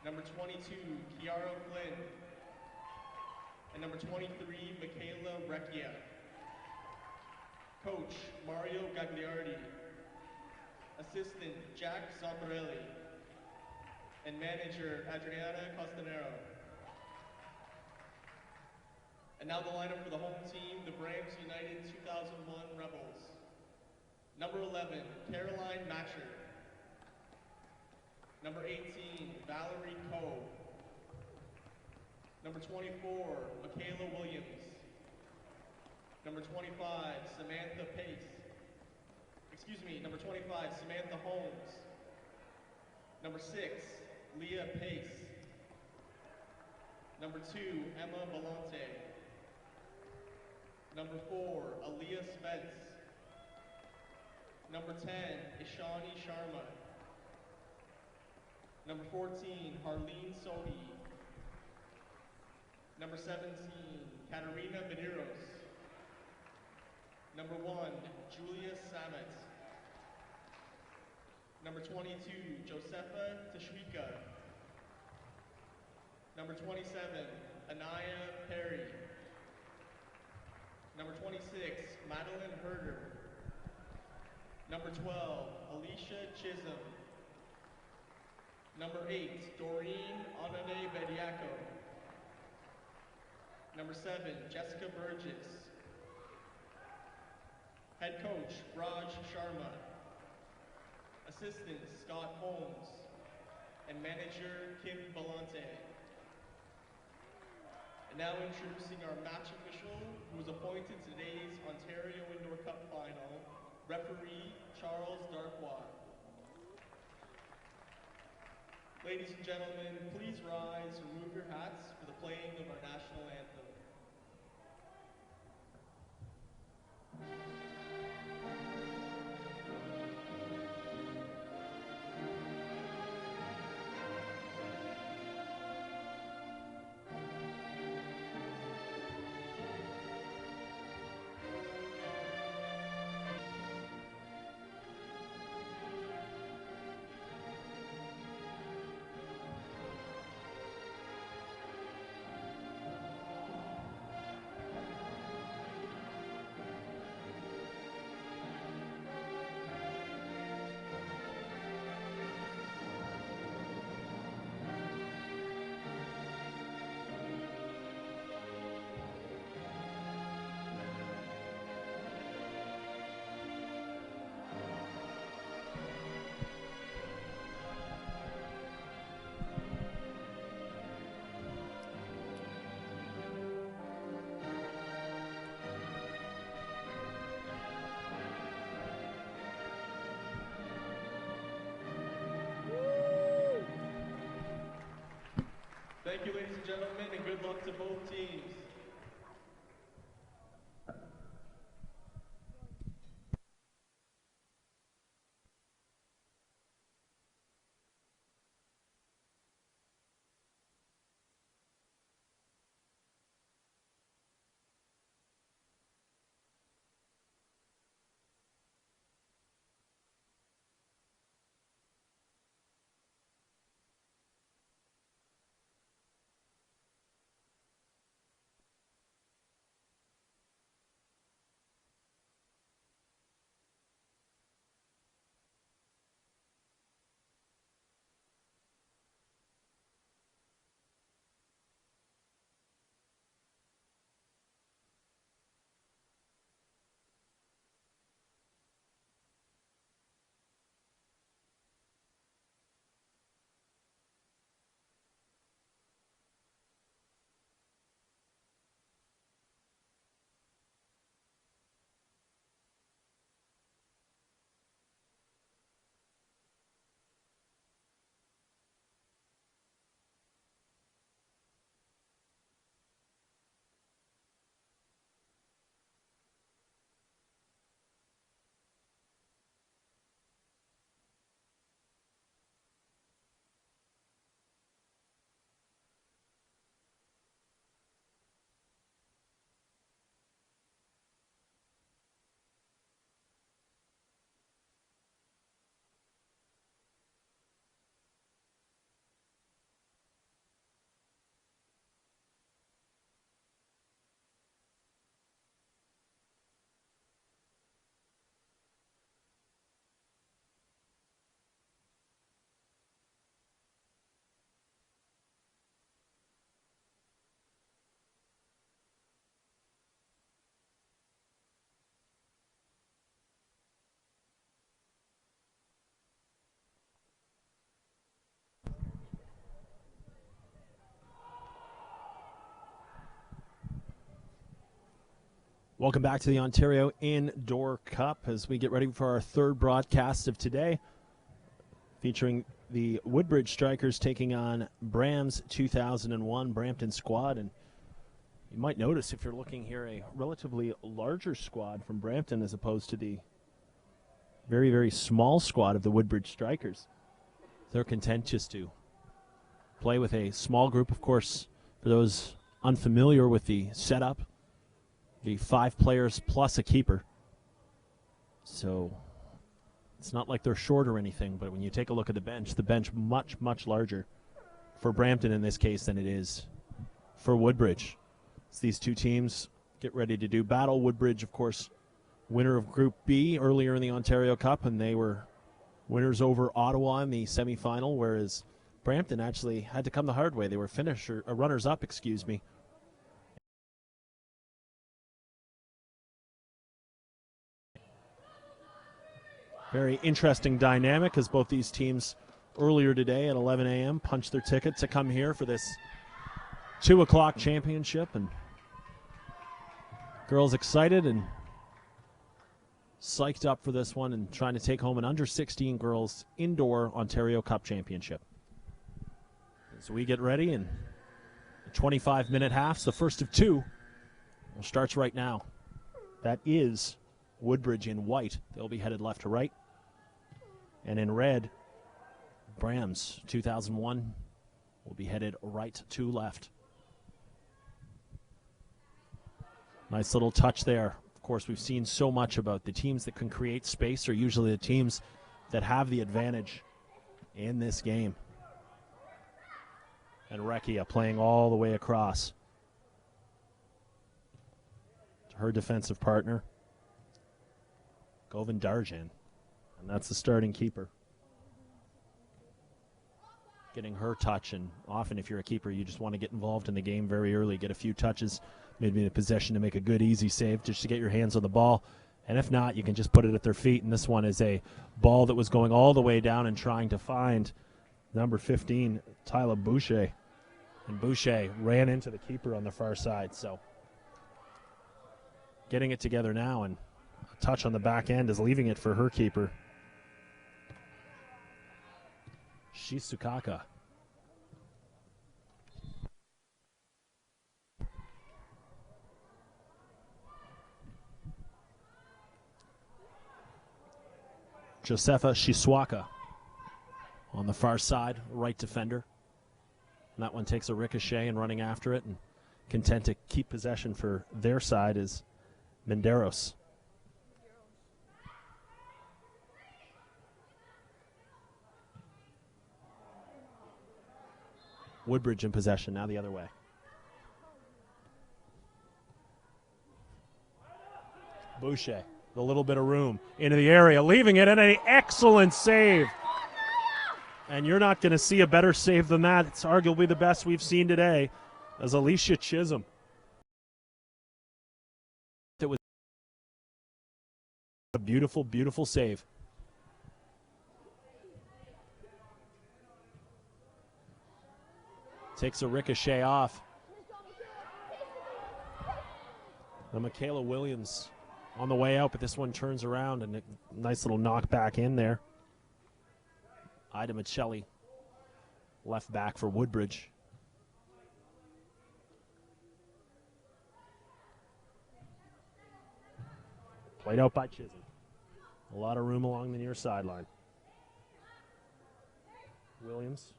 Number 22, Kiara Flynn. And number 23, Michaela Recchia. Coach, Mario Gagliardi. Assistant, Jack Zambrelli. And manager, Adriana Costanero. And now the lineup for the home team, the Brams United 2001 Rebels. Number 11, Caroline Matcher. Number 18, Valerie Coe. Number 24, Michaela Williams. Number 25, Samantha Pace. Number 25, Samantha Holmes. Number 6, Leah Pace. Number 2, Emma Vellante. Number 4, Aaliyah Spence. Number 10, Ishani Sharma. Number 14, Harleen Sohi. Number 17, Katerina Medeiros. Number 1, Julia Samet. Number 22, Josefa Tashwika. Number 27, Anaya Perry. Number 26, Madeline Herder. Number 12, Alicia Chisholm. Number 8, Doreen Onade Bediako. Number 7, Jessica Burgess. Head coach, Raj Sharma. Assistant, Scott Holmes. And manager, Kim Vellante. And now introducing our match official, who was appointed to today's Ontario Indoor Cup Final, referee Charles Darkwa. Ladies and gentlemen, please rise, remove your hats for the playing of our national anthem. Thank you, ladies and gentlemen, and good luck to both teams. Welcome back to the Ontario Indoor Cup as we get ready for our third broadcast of today, featuring the Woodbridge Strikers taking on Bram's 2001 Brampton squad. And you might notice, if you're looking here, a relatively larger squad from Brampton as opposed to the very, very small squad of the Woodbridge Strikers. They're content just to play with a small group. Of course, for those unfamiliar with the setup, the 5 players plus a keeper. So it's not like they're short or anything, but when you take a look at the bench much, much larger for Brampton in this case than it is for Woodbridge. As these two teams get ready to do battle. Woodbridge, of course, winner of Group B earlier in the Ontario Cup, and they were winners over Ottawa in the semifinal, whereas Brampton actually had to come the hard way. They were runners-up, Very interesting dynamic as both these teams earlier today at 11 a.m. punched their ticket to come here for this 2 o'clock championship. And girls excited and psyched up for this one and trying to take home an under-16 girls indoor Ontario Cup championship. As we get ready, and 25-minute halves, the first of 2, starts right now. That is Woodbridge in white. They'll be headed left to right. And in red, Bram's 2001 will be headed right to left. Nice little touch there. Of course, we've seen so much about the teams that can create space are usually the teams that have the advantage in this game. And Rekia playing all the way across to her defensive partner, Govind Darjan. And that's the starting keeper. Getting her touch, and often if you're a keeper, you just want to get involved in the game very early, get a few touches, maybe in a possession to make a good, easy save just to get your hands on the ball. And if not, you can just put it at their feet. And this one is a ball that was going all the way down and trying to find number 15, Tyler Boucher. And Boucher ran into the keeper on the far side. So getting it together now, and a touch on the back end is leaving it for her keeper, Shizukaka. Josefa Shiswaka on the far side, right defender. And that one takes a ricochet and running after it, and content to keep possession for their side is Menderos. Woodbridge in possession, now the other way. Boucher, a little bit of room into the area, leaving it, and an excellent save. And you're not going to see a better save than that. It's arguably the best we've seen today, as Alicia Chisholm. It was a beautiful, beautiful save. Takes a ricochet off. And Michaela Williams on the way out, but this one turns around, and a nice little knock back in there. Ida Michelli, left back for Woodbridge. Played out by Chisholm. A lot of room along the near sideline. Williams.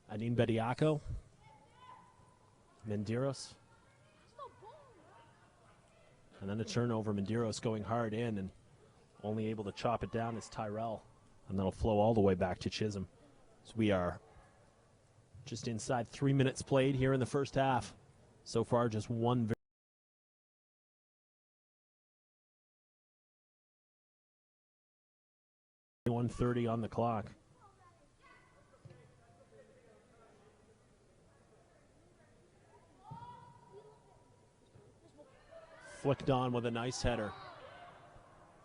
Adine Bediako. Menderos. And then a turnover. Menderos going hard in and only able to chop it down is Tyrell. And that'll flow all the way back to Chisholm. So we are just inside 3 minutes played here in the first half. So far, just one. 1:30 on the clock. flicked on with a nice header.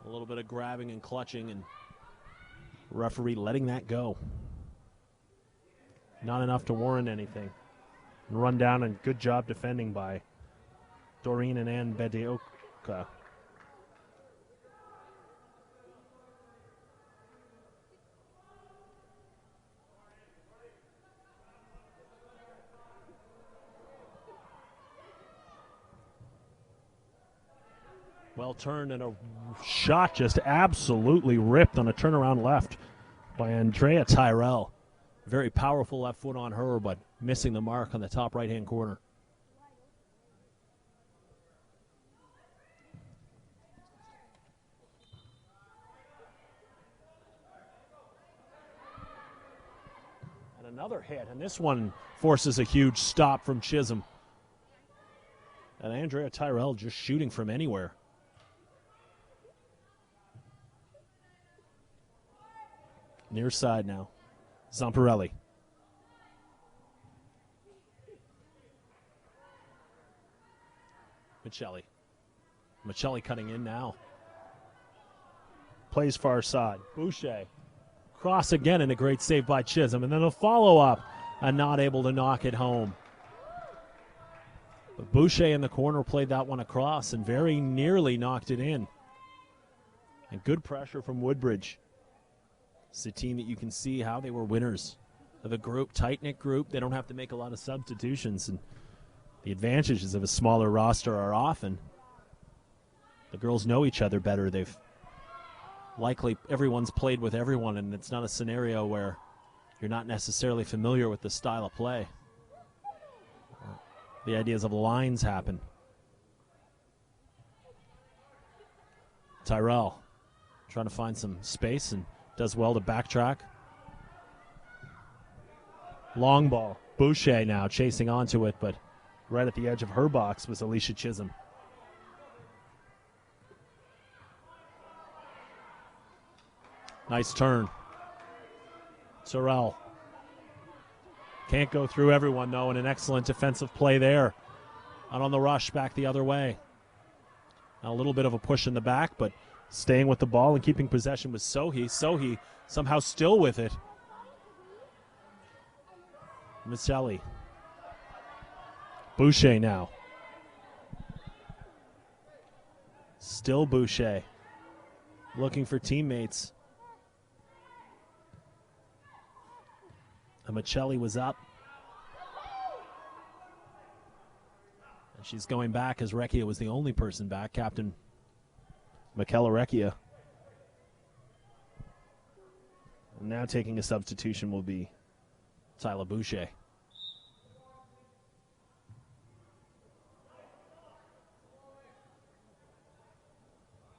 A little bit of grabbing and clutching, and referee letting that go. Not enough to warrant anything. And run down, and good job defending by Doreen and Ann Bedeoka. Well turned, and a shot just absolutely ripped on a turnaround left by Andrea Tyrell. Very powerful left foot on her, but missing the mark on the top right-hand corner. And another hit, and this one forces a huge stop from Chisholm. And Andrea Tyrell just shooting from anywhere. Near side now. Zamparelli. Michelli cutting in now. Plays far side. Boucher. Cross again, and a great save by Chisholm. And then a follow-up, and not able to knock it home. But Boucher in the corner played that one across and very nearly knocked it in. And good pressure from Woodbridge. It's a team that you can see how they were winners of a group, tight-knit group. They don't have to make a lot of substitutions, and the advantages of a smaller roster are often the girls know each other better. They've likely, everyone's played with everyone, and it's not a scenario where you're not necessarily familiar with the style of play. The ideas of lines happen. Tyrell trying to find some space and does well to backtrack. Long ball. Boucher now chasing onto it, but right at the edge of her box was Alicia Chisholm. Nice turn. Tyrell. Can't go through everyone, though, and an excellent defensive play there. Out on the rush, back the other way. Now a little bit of a push in the back, but staying with the ball and keeping possession was Sohi. Sohi somehow still with it. Michelli. Boucher now. Still Boucher. Looking for teammates. And Michelli was up. And she's going back as Recchia was the only person back. Captain Michaela Recchia. And now taking a substitution will be Tyler Boucher.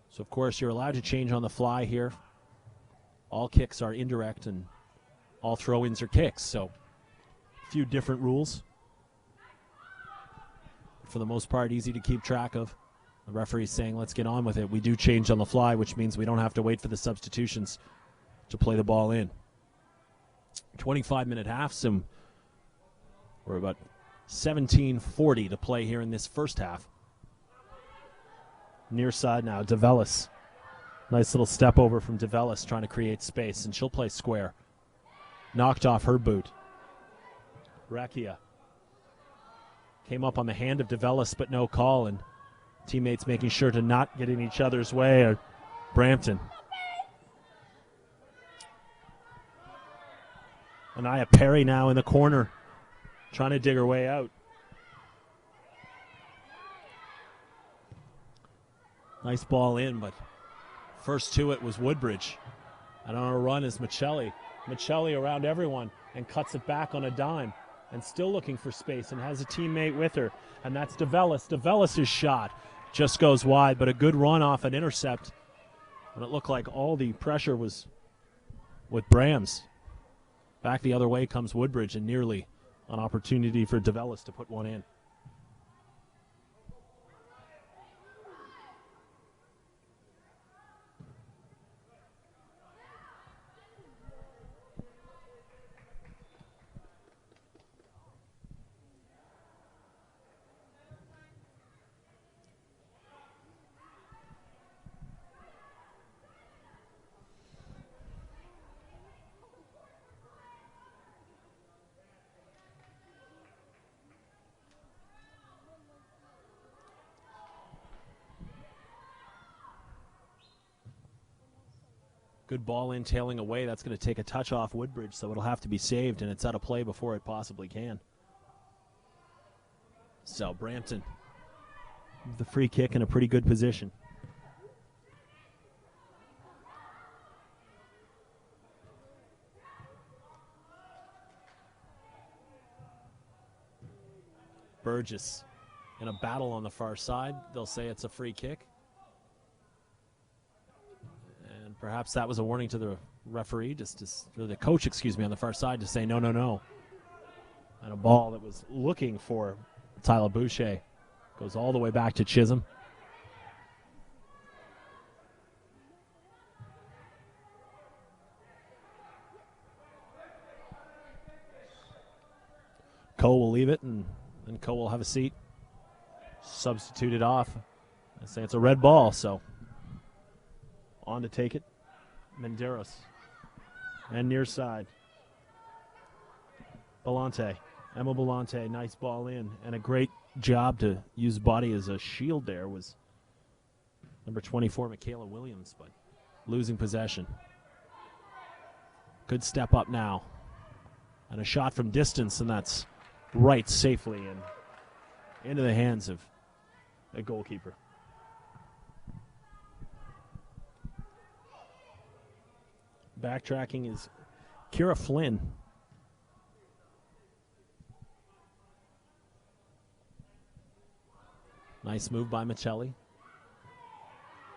So, of course, you're allowed to change on the fly here. All kicks are indirect and all throw-ins are kicks, so a few different rules. For the most part, easy to keep track of. The referee's saying, let's get on with it. We do change on the fly, which means we don't have to wait for the substitutions to play the ball in. 25-minute half, so we're about 17:40 to play here in this first half. Near side now, DeVellis. Nice little step over from DeVellis trying to create space, and she'll play square. Knocked off her boot. Recchia came up on the hand of DeVellis, but no call, and teammates making sure to not get in each other's way. Brampton. Anaya Perry now in the corner, trying to dig her way out. Nice ball in, but first to it was Woodbridge. And on a run is Michelli. Michelli around everyone and cuts it back on a dime and still looking for space and has a teammate with her. And that's DeVellis. DeVellis' shot just goes wide, but a good run off an intercept. And it looked like all the pressure was with Brams. Back the other way comes Woodbridge, and nearly an opportunity for DeVellis to put one in. Good ball in, tailing away. That's going to take a touch off Woodbridge, so it'll have to be saved, and it's out of play before it possibly can. So Brampton, the free kick in a pretty good position. Burgess in a battle on the far side. They'll say it's a free kick. And perhaps that was a warning to the referee, or the coach, excuse me, on the far side to say no, no, no. And a ball that was looking for Tyler Boucher goes all the way back to Chisholm. Cole will leave it, and then Cole will have a seat. Substituted off. I say it's a red ball, so on to take it. Menderos. And near side. Belante. Emma Belante, nice ball in. And a great job to use body as a shield there was number 24, Michaela Williams, but losing possession. Good step up now. And a shot from distance, and that's right safely and into the hands of a goalkeeper. Backtracking is Kira Flynn. Nice move by Michelli.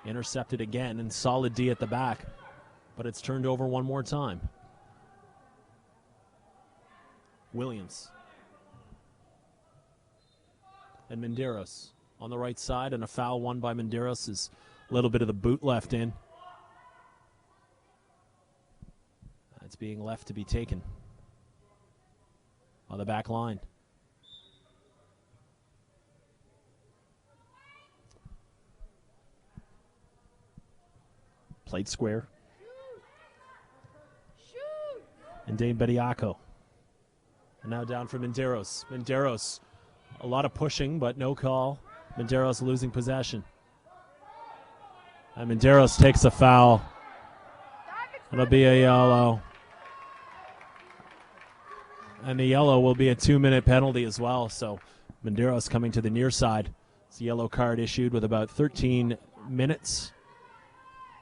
Intercepted again, and solid D at the back, but it's turned over one more time. Williams. And Menderos on the right side, and a foul won by Menderos is a little bit of the boot left in. It's being left to be taken on the back line. Played square. And Dane Bediaco. And now down for Menderos. Menderos, a lot of pushing, but no call. Menderos losing possession. And Menderos takes a foul. It'll be a yellow. And the yellow will be a 2-minute penalty as well. So Menderos coming to the near side. It's a yellow card issued with about 13 minutes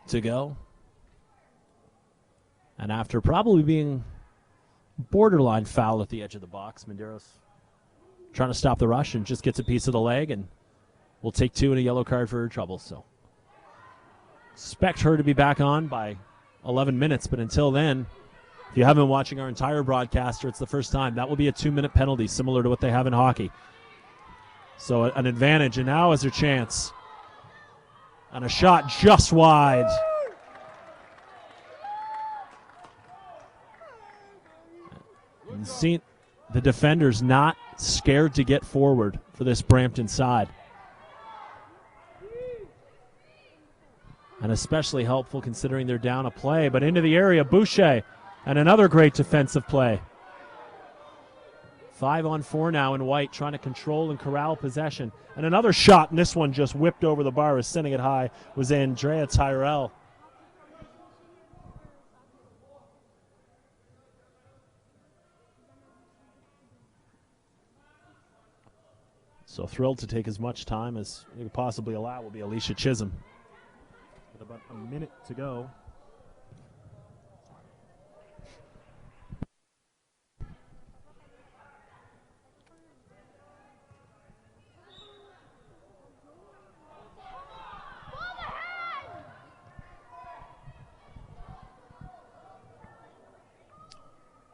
to go. And after probably being borderline foul at the edge of the box, Menderos trying to stop the rush and just gets a piece of the leg, and will take 2 and a yellow card for her trouble. So expect her to be back on by 11 minutes, but until then, if you haven't been watching our entire broadcast or it's the first time, that will be a 2-minute penalty similar to what they have in hockey. So an advantage, and now is her chance. And a shot just wide. And see the defenders not scared to get forward for this Brampton side. And especially helpful considering they're down a play. But into the area, Boucher, and another great defensive play. 5-on-4 now in white, trying to control and corral possession. And another shot, and this one just whipped over the bar, was sending it high, was Andrea Tyrell. So thrilled to take as much time as you could possibly allow will be Alicia Chisholm. With about a minute to go.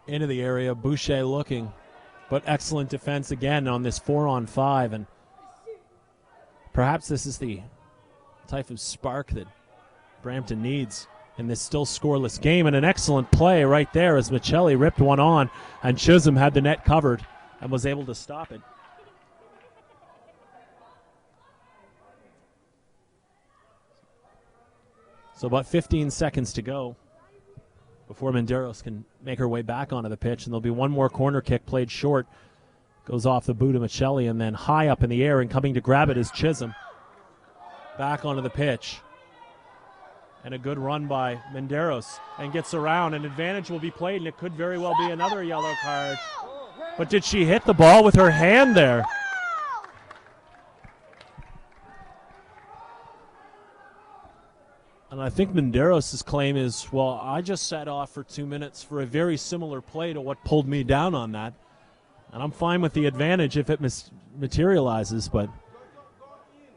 Into the area, Boucher looking, but excellent defense again on this 4-on-5, and perhaps this is the type of spark that Brampton needs in this still scoreless game. And an excellent play right there as Michelli ripped one on, and Chisholm had the net covered and was able to stop it. So about 15 seconds to go before Menderos can make her way back onto the pitch, and there'll be one more corner kick played short. Goes off the boot of Michelli, and then high up in the air and coming to grab it is Chisholm. Back onto the pitch. And a good run by Menderos, and gets around. An advantage will be played, and it could very well be another yellow card. But did she hit the ball with her hand there? And I think Menderos' claim is, well, I just sat off for 2 minutes for a very similar play to what pulled me down on that. And I'm fine with the advantage if it materializes, but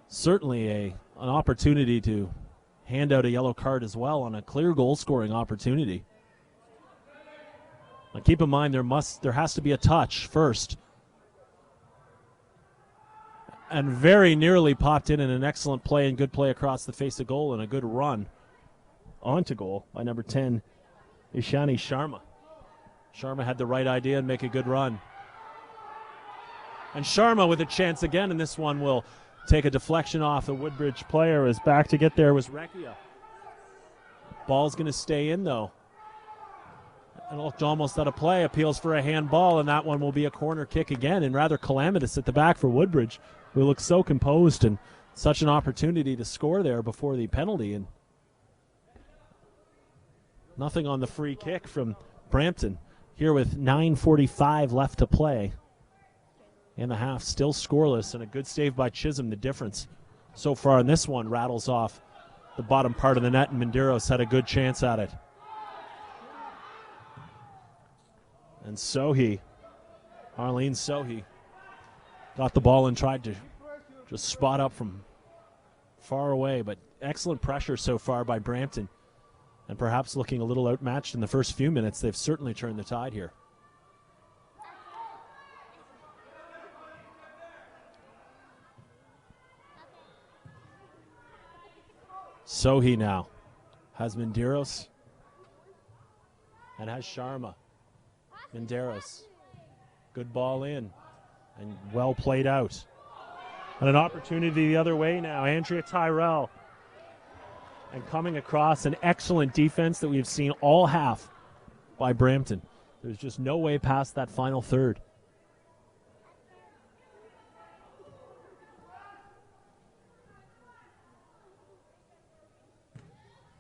certainly an opportunity to hand out a yellow card as well on a clear goal-scoring opportunity. Now keep in mind there has to be a touch first. And very nearly popped in an excellent play and good play across the face of goal and a good run onto goal by number 10, Ishani Sharma. Sharma had the right idea and make a good run. And Sharma with a chance again, and this one will take a deflection off the Woodbridge player. As back to get there was Rekia. Ball's going to stay in, though. And looked almost out of play. Appeals for a handball, and that one will be a corner kick again, and rather calamitous at the back for Woodbridge, who looked so composed and such an opportunity to score there before the penalty. And nothing on the free kick from Brampton. Here with 9:45 left to play in the half, still scoreless, and a good save by Chisholm, the difference so far in this one. Rattles off the bottom part of the net, and Menderos had a good chance at it. And Arlene Sohi, got the ball and tried to just spot up from far away, but excellent pressure so far by Brampton, and perhaps looking a little outmatched in the first few minutes. They've certainly turned the tide here. Sohi now has Menderos and has Sharma. Menderos, good ball in and well played out. And an opportunity the other way now. Andrea Tyrell, and coming across an excellent defense that we've seen all half by Brampton. There's just no way past that final third.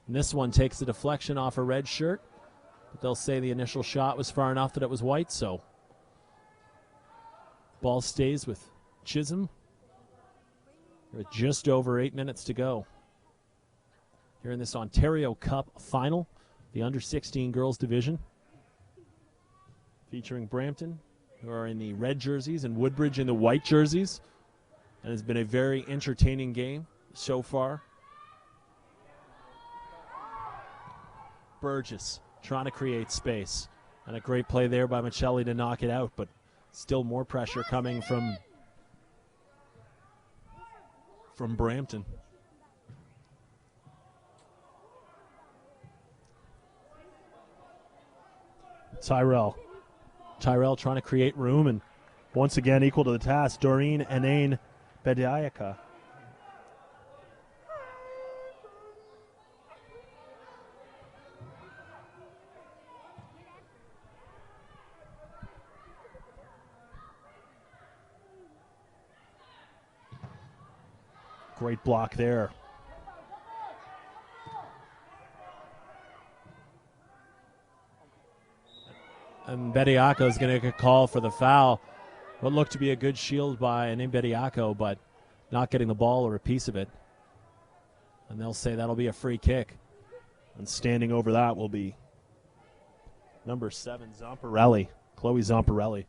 And this one takes a deflection off a red shirt, but they'll say the initial shot was far enough that it was white, so ball stays with Chisholm with just over 8 minutes to go here in this Ontario Cup final, the under-16 girls division, featuring Brampton, who are in the red jerseys, and Woodbridge in the white jerseys. And it's been a very entertaining game so far. Burgess trying to create space, and a great play there by Michelli to knock it out, but still more pressure coming from Brampton. Tyrell trying to create room, and once again equal to the task, Doreen Anane Bediayaka. Great block there. And Bediako is going to get a call for the foul. What looked to be a good shield by Anane Bediako, but not getting the ball or a piece of it. And they'll say that'll be a free kick. And standing over that will be number 7, Zamparelli, Chloe Zamparelli.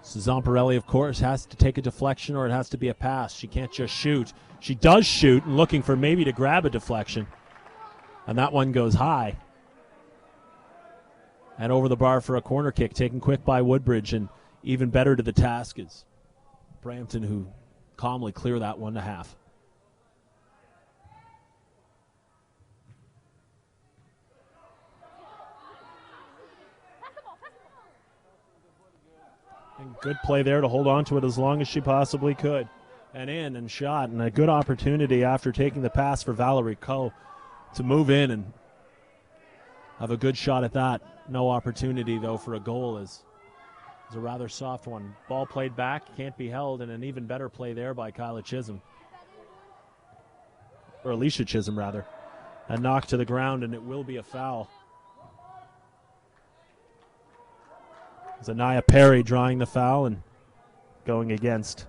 So Zamparelli, of course, has to take a deflection or it has to be a pass. She can't just shoot. She does shoot and looking for maybe to grab a deflection. And that one goes high. And over the bar for a corner kick, taken quick by Woodbridge, and even better to the task is Brampton, who calmly clear that one to half. And good play there to hold on to it as long as she possibly could. And in and shot, and a good opportunity after taking the pass for Valerie Coe to move in and have a good shot at that. No opportunity, though, for a goal as was a rather soft one. Ball played back, can't be held, and an even better play there by Kyla Chisholm. Or Alicia Chisholm, rather. A knock to the ground, and it will be a foul. Zanaya Perry drawing the foul and going against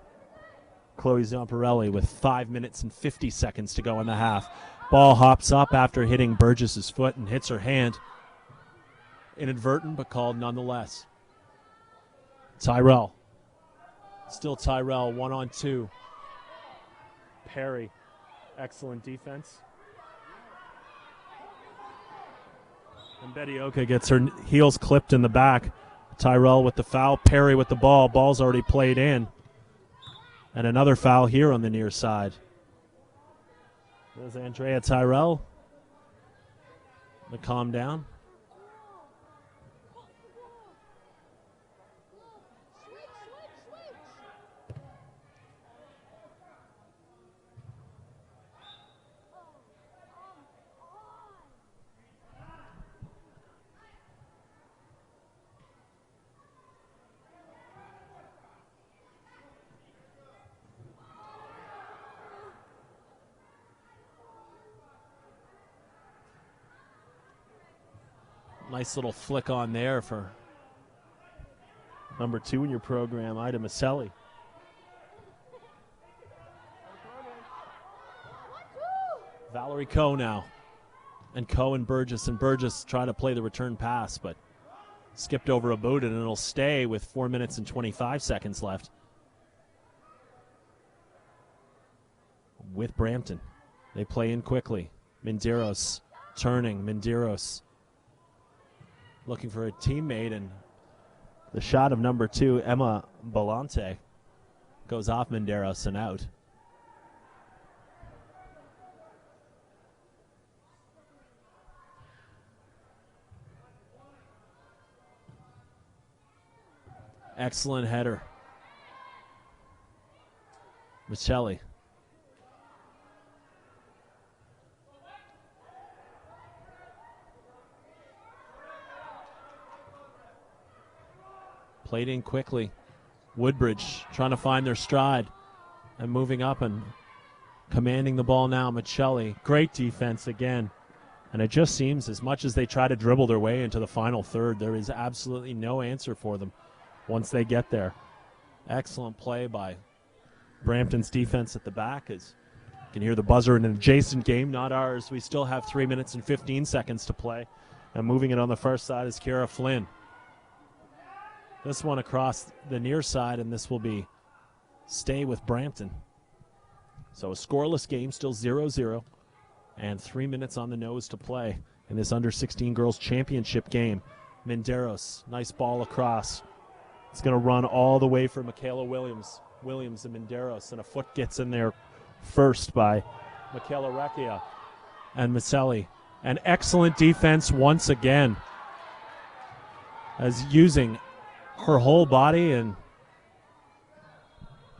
Chloe Zamparelli with 5 minutes and 50 seconds to go in the half. Ball hops up after hitting Burgess's foot and hits her hand. Inadvertent, but called nonetheless. Tyrell. Still Tyrell, 1-on-2. Perry, excellent defense. And Betty Oka gets her heels clipped in the back. Tyrell with the foul, Perry with the ball. Ball's already played in. And another foul here on the near side. There's Andrea Tyrell to calm down. Nice little flick on there for number 2 in your program, Ida Maselli. Valerie Coe now. And Coe and Burgess trying to play the return pass, but skipped over a boot, and it'll stay with 4 minutes and 25 seconds left. With Brampton. They play in quickly. Menderos turning. Menderos looking for a teammate, and the shot of number 2, Emma Belante, goes off Menderos and out. Excellent header. Michelli. Played in quickly. Woodbridge trying to find their stride and moving up and commanding the ball now. Michelli, great defense again. And it just seems as much as they try to dribble their way into the final third, there is absolutely no answer for them once they get there. Excellent play by Brampton's defense at the back. As you can hear the buzzer in an adjacent game, not ours. We still have 3 minutes and 15 seconds to play. And moving it on the first side is Kara Flynn. This one across the near side, and this will be stay with Brampton. So a scoreless game, still 0-0, and 3 minutes on the nose to play in this under-16 girls championship game. Menderos, nice ball across. It's going to run all the way for Michaela Williams. Williams and Menderos, and a foot gets in there first by Michaela Recchia and Maselli. An excellent defense once again, as using her whole body and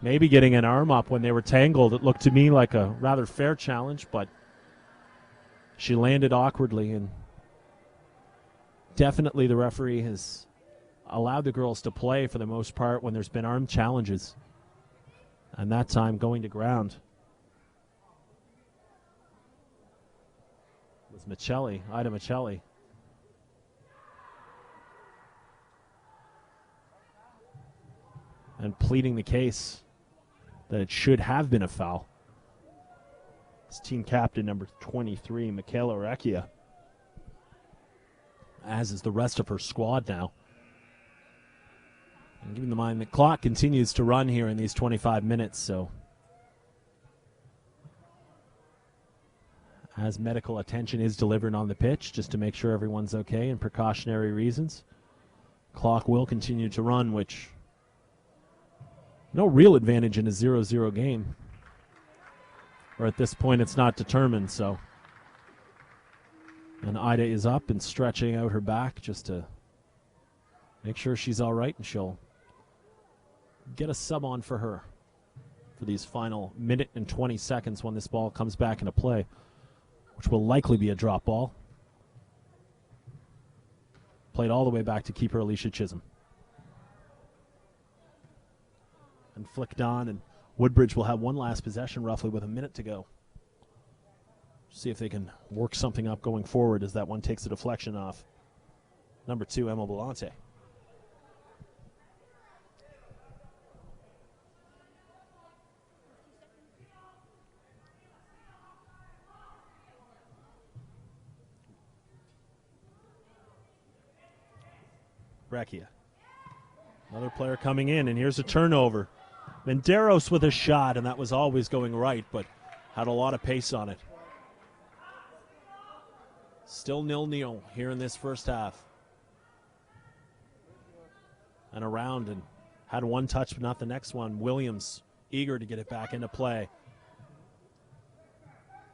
maybe getting an arm up when they were tangled. It looked to me like a rather fair challenge, but she landed awkwardly, and definitely the referee has allowed the girls to play for the most part when there's been arm challenges, and that time going to ground was Michelli, Ida Michelli. And pleading the case that it should have been a foul. It's team captain number 23, Michaela Recchia, as is the rest of her squad now. And keeping in mind the clock continues to run here in these 25 minutes, so as medical attention is delivered on the pitch just to make sure everyone's okay and precautionary reasons, clock will continue to run, which no real advantage in a 0-0 game. Or at this point, it's not determined, so. And Ida is up and stretching out her back just to make sure she's all right, and she'll get a sub on for her for these final minute and 20 seconds when this ball comes back into play, which will likely be a drop ball. Played all the way back to keeper Alicia Chisholm. and flicked on, and Woodbridge will have one last possession roughly with a minute to go. See if they can work something up going forward as that one takes the deflection off. Number 2, Emma Belante. Recchia. Another player coming in, and here's a turnover. Menderos with a shot, and that was always going right, but had a lot of pace on it. Still 0-0 here in this first half. And around, and had one touch, but not the next one. Williams eager to get it back into play.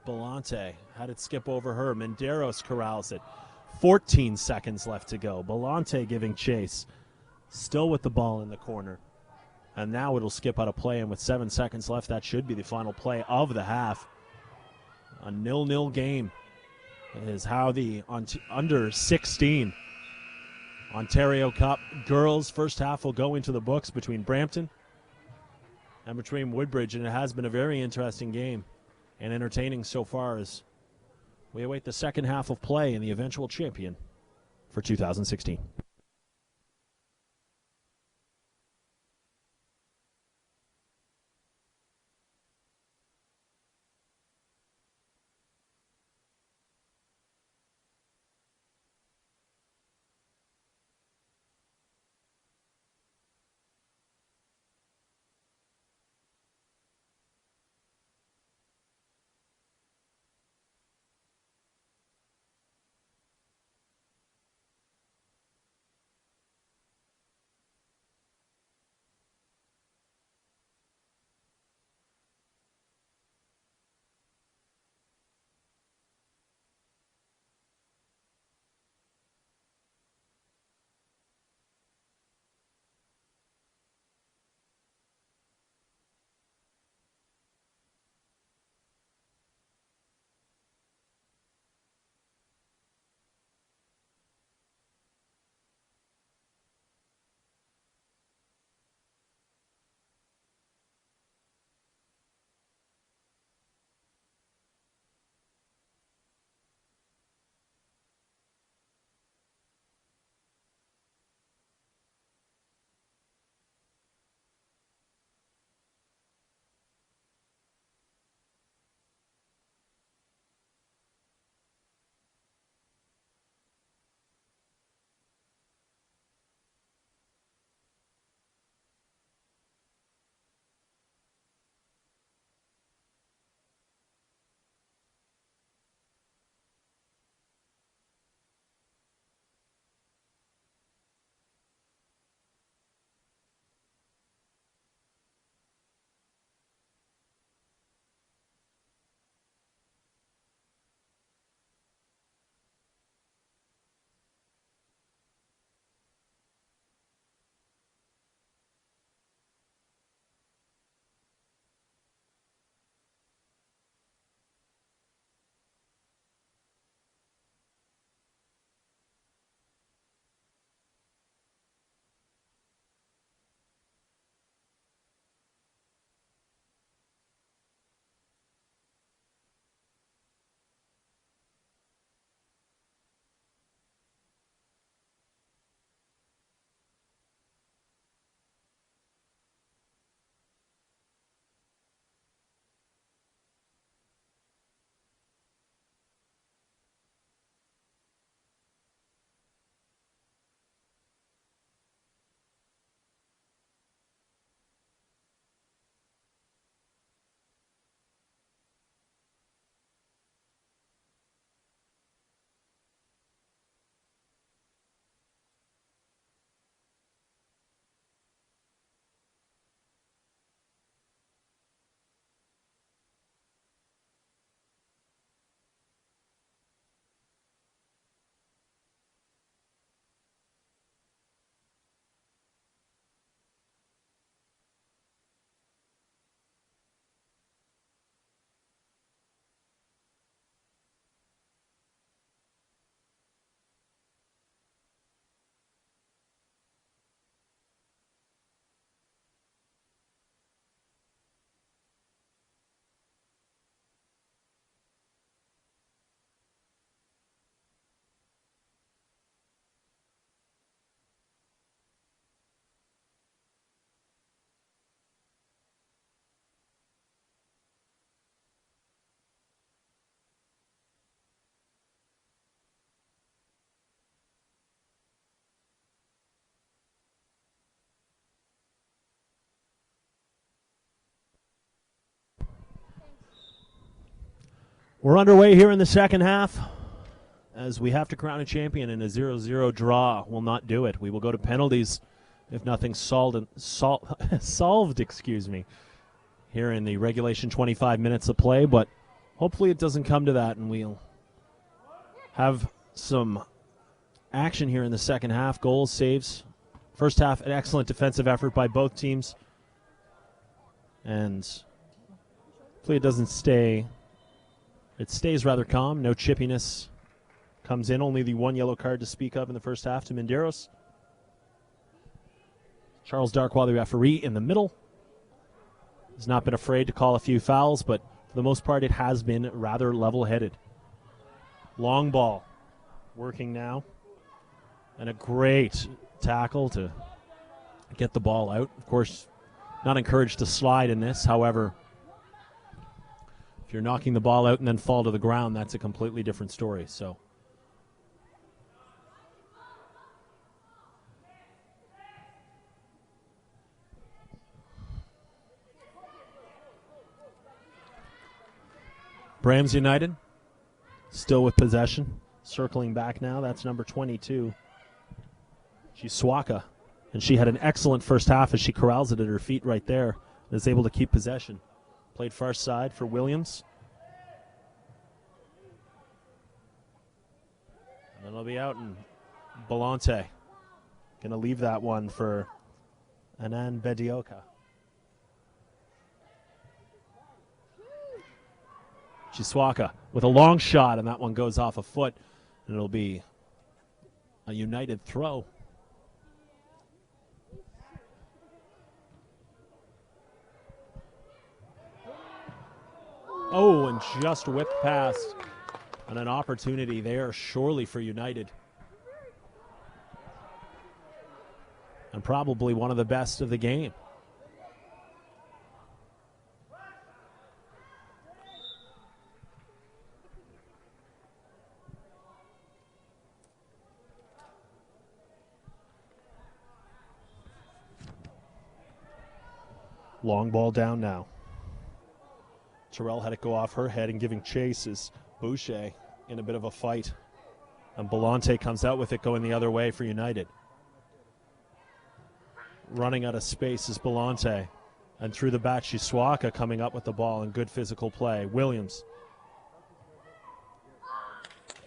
Belante had it skip over her. Menderos corrals it. 14 seconds left to go. Belante giving chase. Still with the ball in the corner. And now it'll skip out of play, and with 7 seconds left, that should be the final play of the half. A 0-0 game is how the under 16 Ontario Cup girls first half will go into the books between Brampton and between Woodbridge, and it has been a very interesting game and entertaining so far as we await the second half of play and the eventual champion for 2016. We're underway here in the second half as we have to crown a champion, and a 0-0 draw will not do it. We will go to penalties if nothing's solved, here in the regulation 25 minutes of play, but hopefully it doesn't come to that, and we'll have some action here in the second half. Goals, saves. First half, an excellent defensive effort by both teams, and hopefully it doesn't stay. It stays rather calm. No chippiness comes in. Only the one yellow card to speak of in the first half to Menderos. Charles Darkwa, the referee, in the middle. Has not been afraid to call a few fouls, but for the most part it has been rather level-headed. Long ball working now. And a great tackle to get the ball out. Of course, not encouraged to slide in this. However, if you're knocking the ball out and then fall to the ground, that's a completely different story. So Brams United still with possession. Circling back now, that's number 22. Chiswaka. And she had an excellent first half as she corrals it at her feet right there and is able to keep possession. Played far side for Williams. And it'll be out, and Belante going to leave that one for Anan Bedioka. Chiswaka with a long shot, and that one goes off a foot, and it'll be a United throw. Oh, and just whipped past, and an opportunity there surely for United. And probably one of the best of the game. Long ball down now. Terrell had it go off her head, and giving chase is Boucher in a bit of a fight. And Belante comes out with it going the other way for United. Running out of space is Belante. And through the back, Chiswaka coming up with the ball in good physical play. Williams.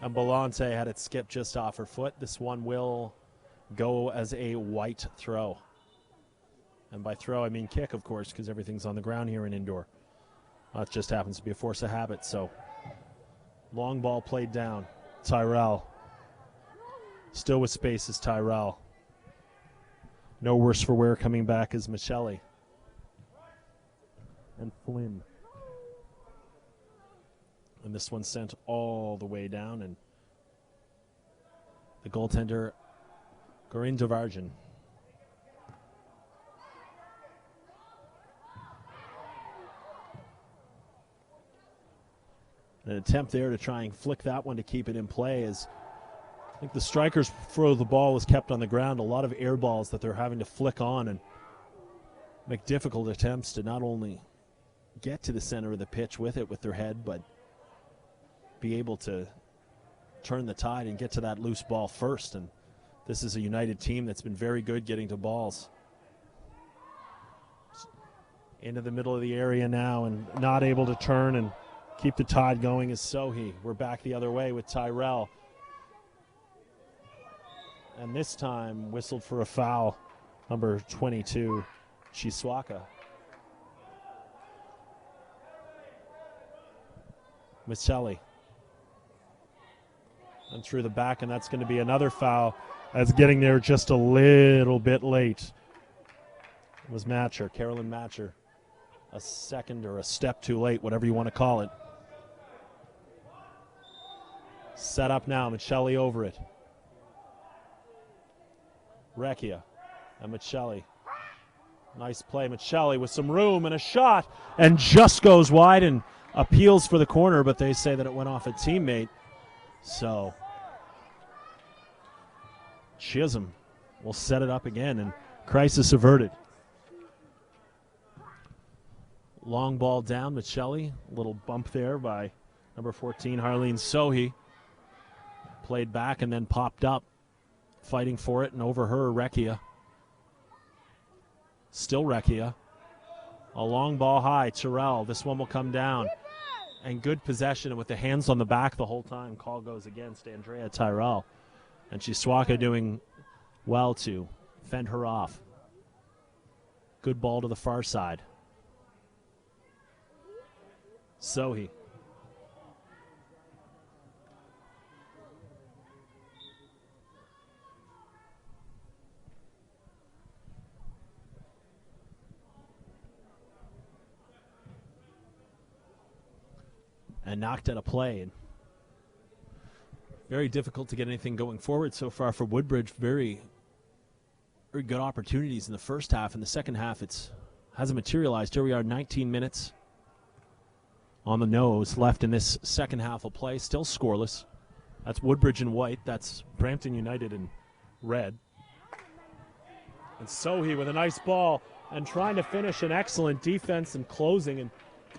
And Belante had it skip just off her foot. This one will go as a white throw. And by throw, I mean kick, of course, because everything's on the ground here in indoor. It just happens to be a force of habit. So long ball played down. Tyrell. Still with space is Tyrell. No worse for wear coming back is Michelli. And Flynn. And this one sent all the way down. And the goaltender, Gorin Devarjan. An attempt there to try and flick that one to keep it in play, as I think the strikers' throw of the ball was kept on the ground. A lot of air balls that they're having to flick on and make difficult attempts to not only get to the center of the pitch with it with their head, but be able to turn the tide and get to that loose ball first. And this is a United team that's been very good getting to balls. Into the middle of the area now, and not able to turn and keep the tide going is Sohi. We're back the other way with Tyrell. And this time whistled for a foul, number 22, Chiswaka. Michelli. And through the back, and that's going to be another foul. That's getting there just a little bit late. It was Matcher, Carolyn Matcher. A second or a step too late, whatever you want to call it. Set up now, Michelli over it. Recchia and Michelli. Nice play, Michelli with some room and a shot, and just goes wide and appeals for the corner, but they say that it went off a teammate. So Chisholm will set it up again, and crisis averted. Long ball down, Michelli. A little bump there by Number 14, Harleen Sohi, played back and then popped up, fighting for it, and over her, Rekia. Still Rekia. A long ball high, Terrell. This one will come down. And good possession with the hands on the back the whole time. Call goes against Andrea Tyrell. And Chiswaka doing well to fend her off. Good ball to the far side. Sohi. And knocked at a play. And very difficult to get anything going forward so far for Woodbridge. Very good opportunities in the first half. In the second half, it hasn't materialized. Here we are, 19 minutes on the nose left in this second half of play. Still scoreless. That's Woodbridge in white. That's Brampton United in red. And Sohi with a nice ball and trying to finish an excellent defense and closing. And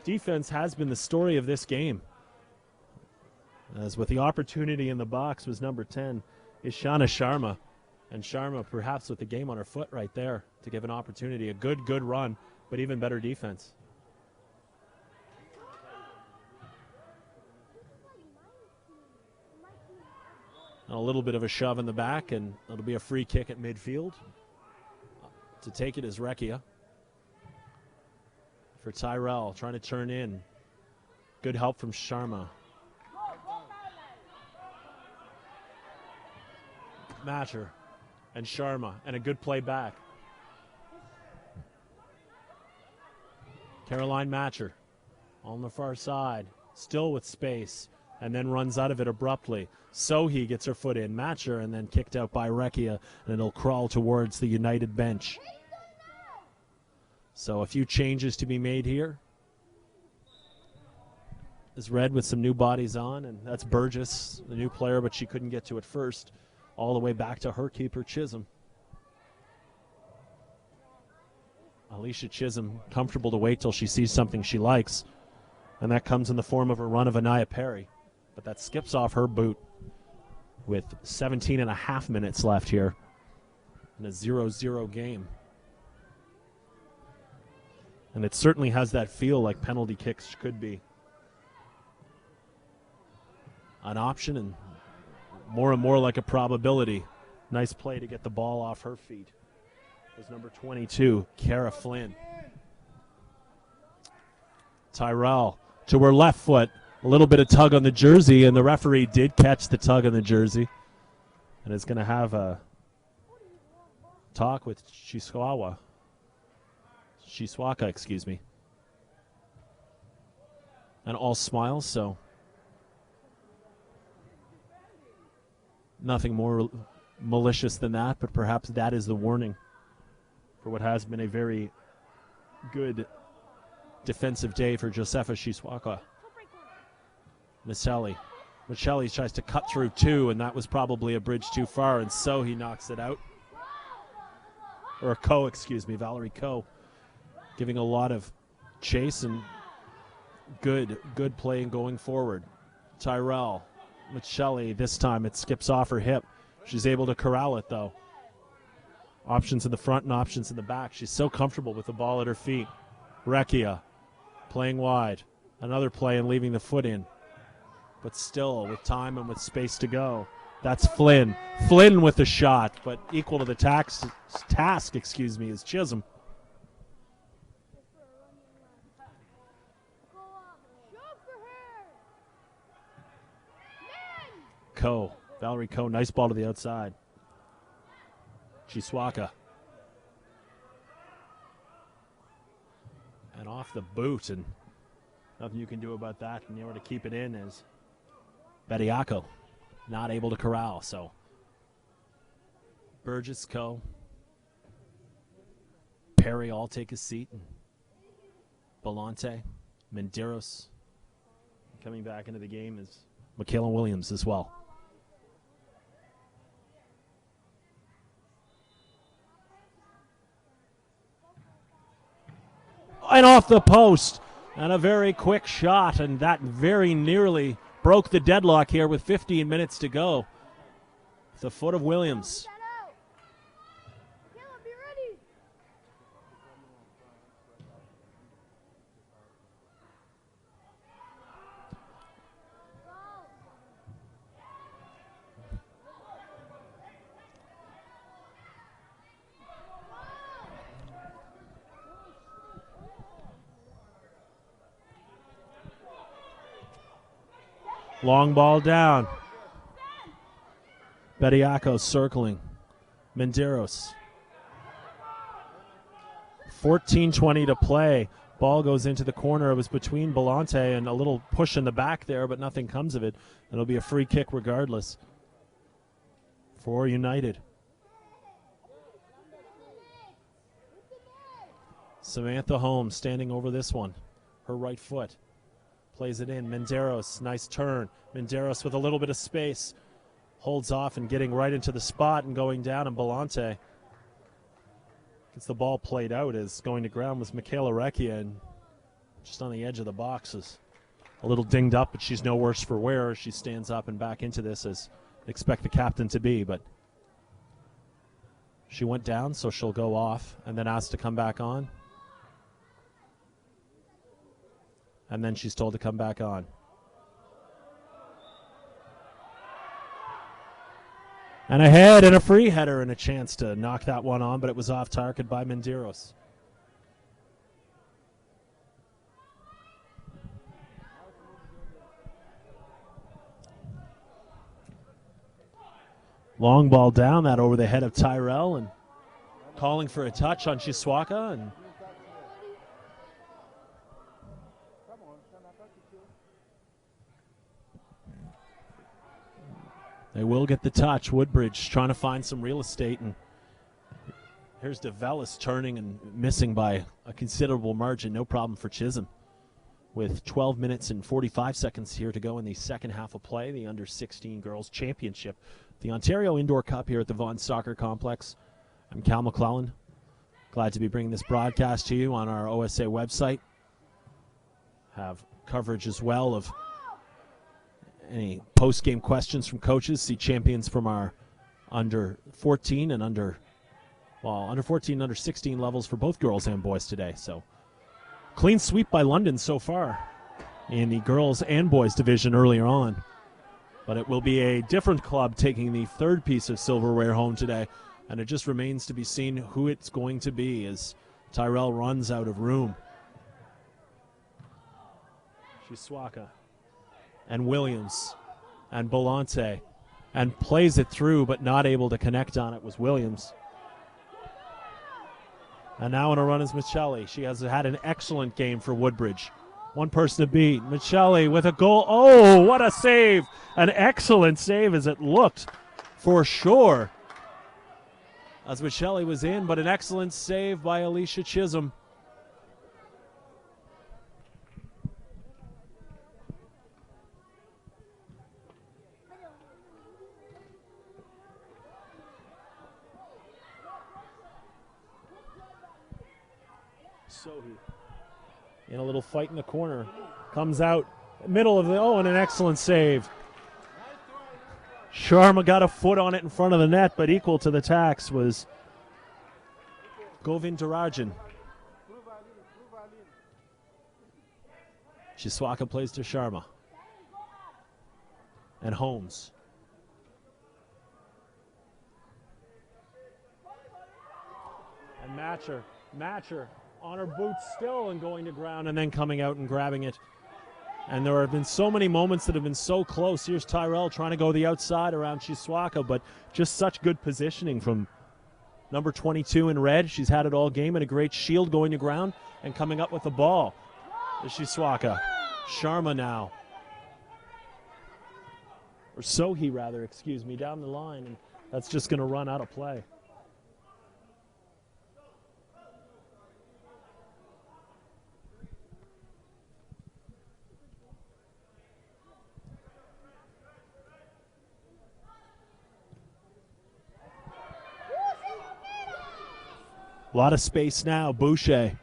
defense has been the story of this game. As with the opportunity in the box was number 10, Ishana Sharma. And Sharma perhaps with the game on her foot right there to give an opportunity. A good run, but even better defense. And a little bit of a shove in the back, and it'll be a free kick at midfield. To take it is Rekia. For Tyrell, trying to turn in. Good help from Sharma. Matcher and Sharma, and a good play back. Caroline Matcher on the far side, still with space, and then runs out of it abruptly. Sohi gets her foot in, Matcher, and then kicked out by Rekia, and it'll crawl towards the United bench. So a few changes to be made here. Is Red with some new bodies on, and that's Burgess, the new player, but she couldn't get to it first. All the way back to her keeper, Chisholm. Alicia Chisholm, comfortable to wait till she sees something she likes. And that comes in the form of a run of Anaya Perry. But that skips off her boot with 17 and a half minutes left here in a 0-0 game. And it certainly has that feel like penalty kicks could be an option and more like a probability. Nice play to get the ball off her feet. It was number 22, Kara Flynn. Tyrell to her left foot. A little bit of tug on the jersey, and the referee did catch the tug on the jersey. And is going to have a talk with Chiswaka, excuse me. And all smiles, so nothing more malicious than that, but perhaps that is the warning for what has been a very good defensive day for Josefa Chiswaka. Michelli tries to cut through two, and that was probably a bridge too far, and so he knocks it out. Or Valerie Coe, giving a lot of chase and good playing going forward. Tyrell. Michelli, this time it skips off her hip. She's able to corral it, though. Options in the front and options in the back. She's so comfortable with the ball at her feet. Rekia playing wide. Another play and leaving the foot in. But still, with time and with space to go. That's Flynn. Flynn with the shot, but equal to the task, is Chisholm. Valerie Coe, nice ball to the outside. Chiswaka. And off the boot, and nothing you can do about that. And the order to keep it in is Bediako, not able to corral. So Burgess, Coe, Perry all take a seat. And Belante, Menderos coming back into the game is Michaela Williams as well. And off the post. And a very quick shot, and that very nearly broke the deadlock here with 15 minutes to go. The foot of Williams. Long ball down. Bediako circling. Menderos. 14:20 to play. Ball goes into the corner. It was between Belante and a little push in the back there, but nothing comes of it. It'll be a free kick regardless for United. Samantha Holmes standing over this one. Her right foot. Plays it in. Menderos, nice turn. Menderos with a little bit of space. Holds off and getting right into the spot and going down, and Belante gets the ball played out as going to ground was Michaela Recchia, and just on the edge of the box is a little dinged up, but she's no worse for wear as she stands up and back into this as expect the captain to be, but she went down, so she'll go off and then asked to come back on. And then she's told to come back on. And a head and a free header and a chance to knock that one on, but it was off target by Menderos. Long ball down, that over the head of Tyrell, and calling for a touch on Chiswaka, and they will get the touch. Woodbridge trying to find some real estate, and here's DeVellis turning and missing by a considerable margin. No problem for Chisholm. With 12 minutes and 45 seconds here to go in the second half of play, the Under-16 Girls Championship, the Ontario Indoor Cup here at the Vaughan Soccer Complex. I'm Cal McClellan. Glad to be bringing this broadcast to you on our OSA website. Have coverage as well of any post-game questions from coaches. See champions from our under 14 and under 14 and under 16 levels for both girls and boys today. So clean sweep by London so far in the girls and boys division earlier on. But it will be a different club taking the third piece of silverware home today, and it just remains to be seen who it's going to be as Tyrell runs out of room. Chiswaka and Williams and Belante, and plays it through but not able to connect on it was Williams. And now on a run is Michelli. She has had an excellent game for Woodbridge. One person to beat. Michelli with a goal. Oh, what a save. An excellent save as it looked for sure as Michelli was in, but an excellent save by Alicia Chisholm. Sohi in a little fight in the corner, comes out middle of the, and an excellent save. Sharma got a foot on it in front of the net, but equal to the tax was Govindarajan. Chiswaka plays to Sharma and Holmes. And Matcher on her boots still and going to ground and then coming out and grabbing it. And there have been so many moments that have been so close. Here's Tyrell trying to go the outside around Chiswaka, but just such good positioning from number 22 in red. She's had it all game, and a great shield going to ground and coming up with the ball is Chiswaka. Sharma now. Or Sohi, rather, excuse me, down the line, and that's just going to run out of play. A lot of space now. Boucher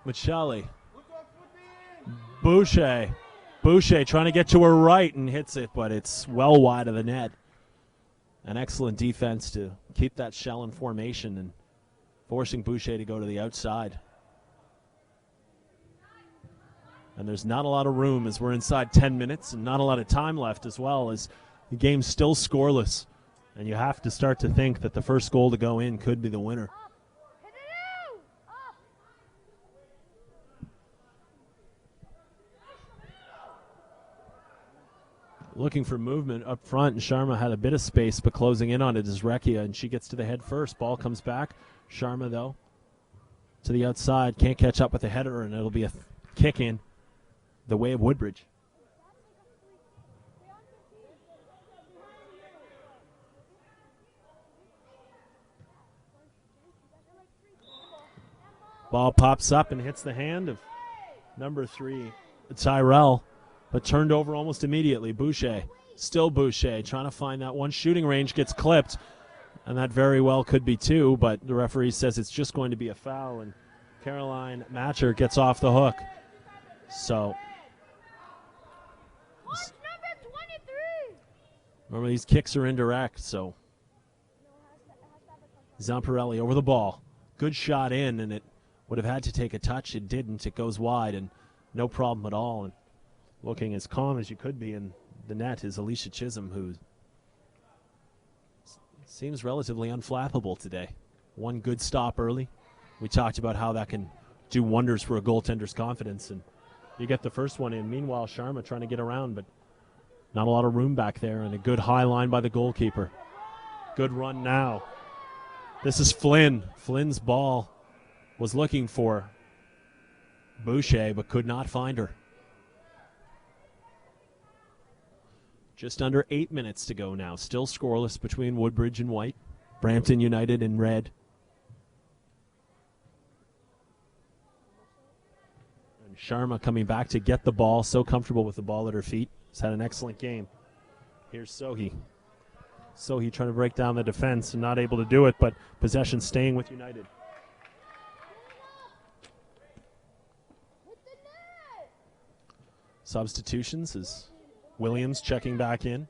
Michelli. Boucher. Boucher trying to get to her right and hits it, but it's well wide of the net. An excellent defense to keep that shell in formation and forcing Boucher to go to the outside. And there's not a lot of room as we're inside 10 minutes and not a lot of time left as well, as the game's still scoreless. And you have to start to think that the first goal to go in could be the winner. Looking for movement up front, and Sharma had a bit of space, but closing in on it is Rekia, and she gets to the head first. Ball comes back. Sharma, though, to the outside. Can't catch up with the header, and it'll be a kick in the way of Woodbridge. Ball pops up and hits the hand of number 3, Tyrell, but turned over almost immediately. Boucher, still Boucher, trying to find that one. Shooting range, gets clipped, and that very well could be 2, but the referee says it's just going to be a foul, and Caroline Matcher gets off the hook. So, number 23. Remember, these kicks are indirect, so Zamparelli over the ball. Good shot in, and it would have had to take a touch. It didn't. It goes wide, and no problem at all. And looking as calm as you could be in the net is Alicia Chisholm, who seems relatively unflappable today. One good stop early. We talked about how that can do wonders for a goaltender's confidence, and you get the first one in. Meanwhile, Sharma trying to get around, but not a lot of room back there, and a good high line by the goalkeeper. Good run now. This is Flynn. Flynn's ball was looking for Boucher, but could not find her. Just under 8 minutes to go now. Still scoreless between Woodbridge and white. Brampton United in red. And Sharma coming back to get the ball. So comfortable with the ball at her feet. Has had an excellent game. Here's Sohi. Sohi trying to break down the defense and not able to do it, but possession staying with United. Substitutions is Williams checking back in.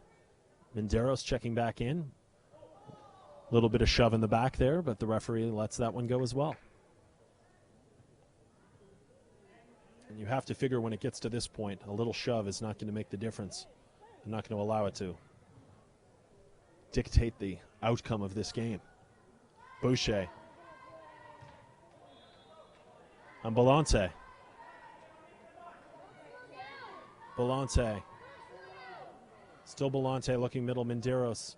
Menderos checking back in. A little bit of shove in the back there, but the referee lets that one go as well. And you have to figure when it gets to this point, a little shove is not going to make the difference. I'm not going to allow it to dictate the outcome of this game. Boucher. And Belante. Belante. Still Belante looking middle. Menderos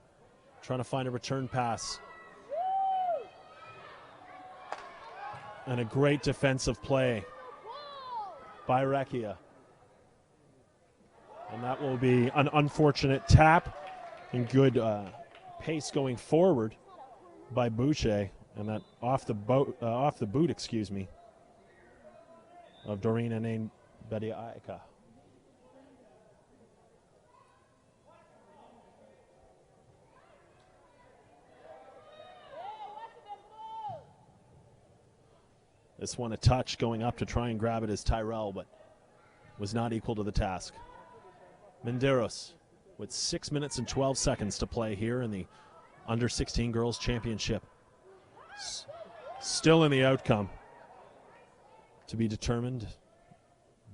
trying to find a return pass. And a great defensive play by Rekia. And that will be an unfortunate tap and good pace going forward by Boucher. And that off the boot, of Dorina Nain Bediaika. This one a touch going up to try and grab it as Tyrell, but was not equal to the task. Menderos with 6 minutes and 12 seconds to play here in the Under-16 Girls Championship. Still in the outcome to be determined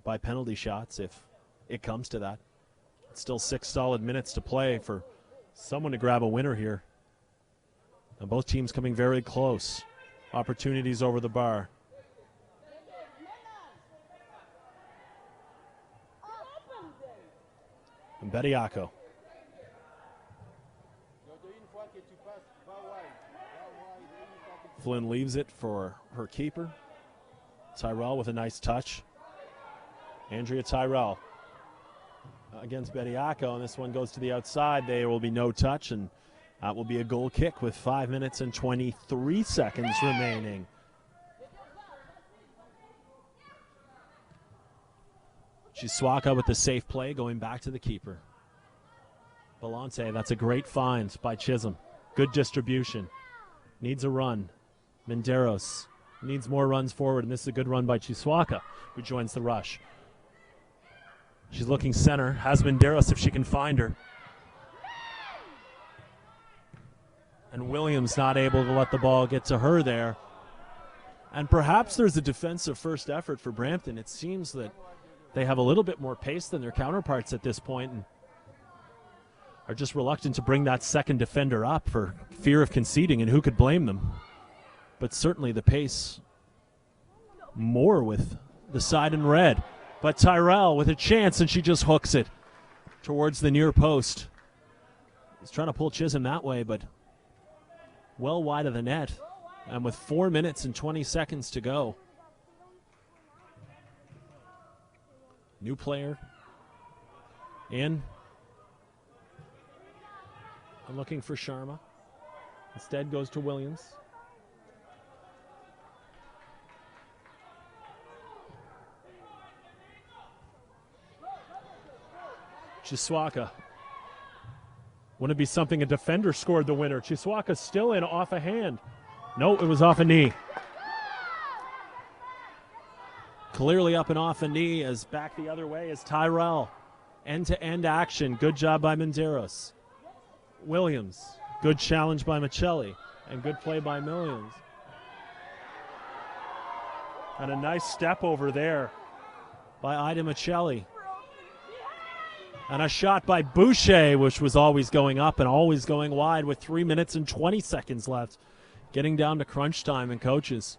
by penalty shots if it comes to that. It's still 6 solid minutes to play for someone to grab a winner here. And both teams coming very close. Opportunities over the bar. And Bediako. Flynn leaves it for her keeper. Tyrell with a nice touch. Andrea Tyrell against Bediako, and this one goes to the outside. There will be no touch, and that will be a goal kick with 5 minutes and 23 seconds remaining. Chiswaka with the safe play, going back to the keeper. Belante, that's a great find by Chisholm. Good distribution. Needs a run. Menderos Needs more runs forward, and this is a good run by Chiswaka, who joins the rush. She's looking center. Has Menderos if she can find her. And Williams not able to let the ball get to her there. And perhaps there's a defensive first effort for Brampton. It seems that they have a little bit more pace than their counterparts at this point and are just reluctant to bring that second defender up for fear of conceding, and who could blame them? But certainly the pace more with the side in red. But Tyrell with a chance, and she just hooks it towards the near post. He's trying to pull Chisholm that way, but well wide of the net. And with 4 minutes and 20 seconds to go. New player in. I'm looking for Sharma. Instead goes to Williams. Chiswaka. Wouldn't it be something a defender scored the winner? Chiswaka still in off a hand. No, it was off a knee. Clearly up and off a knee, as back the other way is Tyrell. End-to-end action. Good job by Menderos. Williams. Good challenge by Michelli. And good play by Williams. And a nice step over there by Ida Michelli. And a shot by Boucher, which was always going up and always going wide with 3 minutes and 20 seconds left. Getting down to crunch time, and coaches